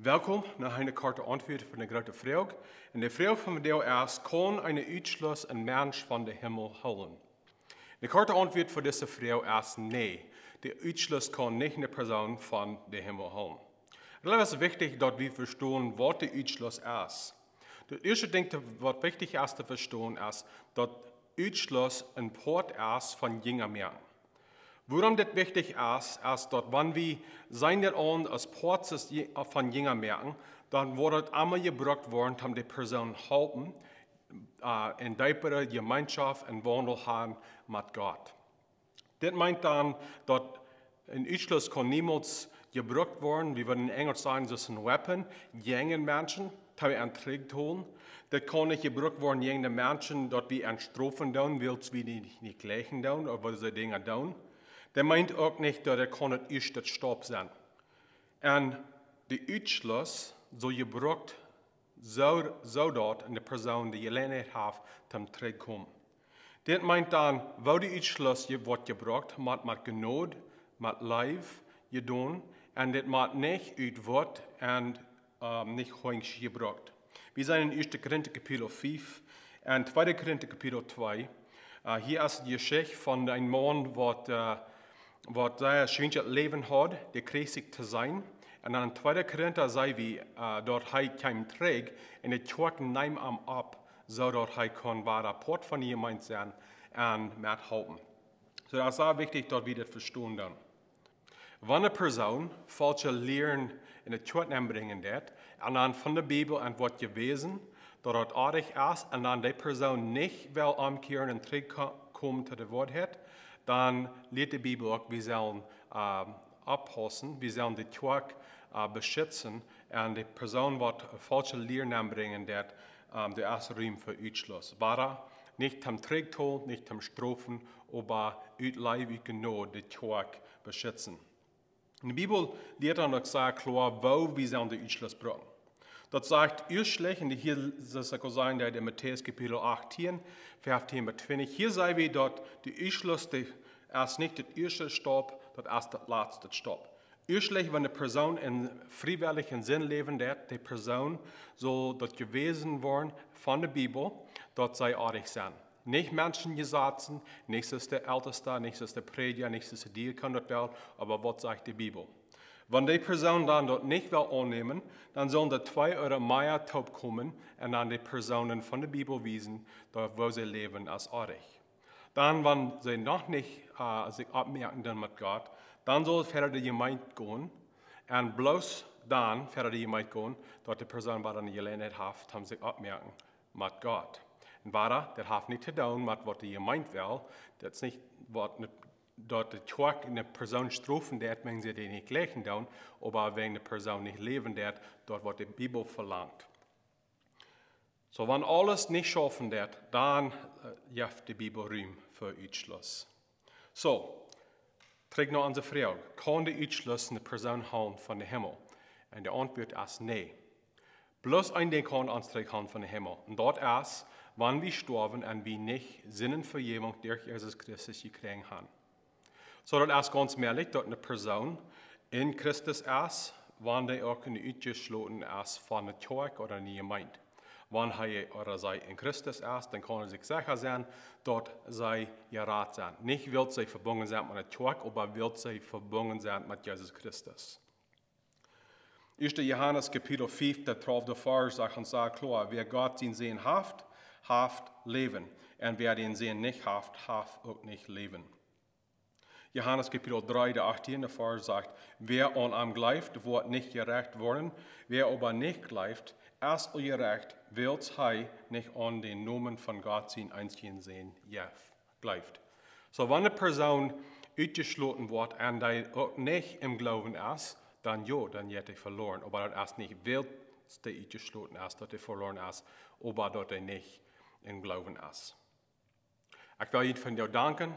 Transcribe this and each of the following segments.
Welkom naar een korte antwoord van de grote Froagen. En de vraag van vandaag is, kan een Utschluss een Mensch van de Himmel holen? De korte antwoord voor deze vraag is nee. De Utschluss kan niet een persoon van de Himmel holen. Het is wichtig dat we verstaan wat de Utschluss is. Het eerste ding wat wichtig is te verstaan is dat Utschluss een poort is van Jingermerken. Waarom dit wichtig is dat wanneer we zijn er aan als poort van Jingermerken, dan wordt het allemaal gebruikt worden om de persoon te helpen in diepere gemeenschap en wandel gaan met God. Dit meint dan dat een Utschluss kan niemals gebruikt worden, wie we in Engels zeggen, als een weapon, tegen mensen, die we aan terug doen. Dat kan niet gebruikt worden tegen de mensen, dat we aan straffen doen, wils we die niet gleichen doen, of wat ze dingen doen. Dat meint ook niet dat het kan het eerste stap zijn. En de Utschluss zal gebruikt zodat de persoon die gelegenheid heeft om terugkomen. Dit meint dan, waar de Utschluss wordt gebruikt, met genade, met lief gedaan, en dit moet niet uit woord en niet gewoon gebruikt. We zijn in 1 Korte kapitel 5 en 2 Korte kapitel 2. Hier is de geschichte van een man wat een schijntje leven had, die kreeg zich te zijn. En dan in 2 Korinther zei we dat hij kwam terug en de kerk nam hem op, zodat hij kon waar rapport van de gemeente zijn en met helpen. So dat is heel wichtig dat we dat verstaan dan. Wanneer een persoon falsche leren in de kerk aanbrengen dat, en dan van de Bijbel en wordt gewezen dat het aardig is, en dan die persoon niet wil omkeren en terugkomen tot de waarheid, dan leert de Bijbel ook, we zullen oppassen, we zullen de kerk beschützen en de persoon wat falsche leren aanbrengen dat, de is ruim voor Utschluss. Maar niet om terugtun, niet om strafen, aber uit Leib, uit Genade de kerk beschützen. In de Bijbel leert dan ook sehr klar, wo we zullen de Utschluss brengen. Dat zegt eerstlich, en hier zal ik zeggen dat in Matthäus kapitel 18, 15 bis 20, hier zeggen we dat de Utschluss is niet het eerste stap, dat is het laatste stap. Eerstlich, wanneer de persoon in vrijwillige zin leven, dat de persoon zal dat gewezen worden van de Bijbel, dat zij aardig zijn. Niet mensen gezaten, niets is de älteste, niets is de prediker, niets is de diaken dat wel, maar wat zegt de Bijbel? Wanneer die persoon dan dat niet wil aannemen, dan zullen er 2 oder meer top komen en dan de personen van de Bijbel wijzen, dat waar ze leven als aardig. Dan, wanneer ze nog niet zich opmerken dan met God, dan zal het verder de gemeente gaan en bloos dan verder de gemeente gaan, dat de persoon waar dan de gelegenheid heeft om zich opmerken met God. En waar dat heeft niet te doen met wat de gemeente wil, dat is niet wat dat de kerk een persoon straffen dat men ze die niet gleichen doen, maar wenn de persoon niet leven dat wat de Bijbel verlangt. So, wanneer alles niet schaffen dat, dan heeft de Bijbel ruim voor Utschluss. So, terug naar onze vraag. Kan de Utschluss een persoon houden van de hemel? En de antwoord is nee. Bloos een ding kan ons terughouden van de hemel. En dat is, wanneer we sterven en we niet zinnenvergeving door Jezus Christus gekregen hebben. So, dat is ganz merklich, dat een persoon in Christus is, wanneer hij ook uitgesloten is van de kerk of de gemeente. Wanneer hij of zij in Christus is, dan kan hij zich zeker zijn dat zij geraad zijn. Niet wil zij verbonden zijn met de kerk, maar wil zij verbonden zijn met Jezus Christus. 1 Johannes kapitel 5, de 12e vers zegt ons sehr klar, wer Gott zijn zin heeft leven. En wer den zin niet heeft ook niet leven. Johannes kapitel 3, de 18e vers zegt, wer an hem gleift, wordt niet gerecht worden. Wer aber nicht gleift, als gerecht, wilt hij niet aan den Namen van God zijn einzigen zin gleift. So, wanneer een persoon uitgesloten wordt en hij ook niet im Glauben is, dan ja, dan heeft hij verloren. Maar dat is niet wilt hij uitgesloten is, dat hij verloren is, maar dat hij niet im Glauben is. Ik wil je van jou danken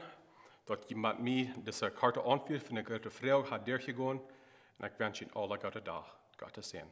dat je met mij deze korte antwoord van de grote vraag hebt doorgegaan. En ik wens je alle goede dag. God te zien.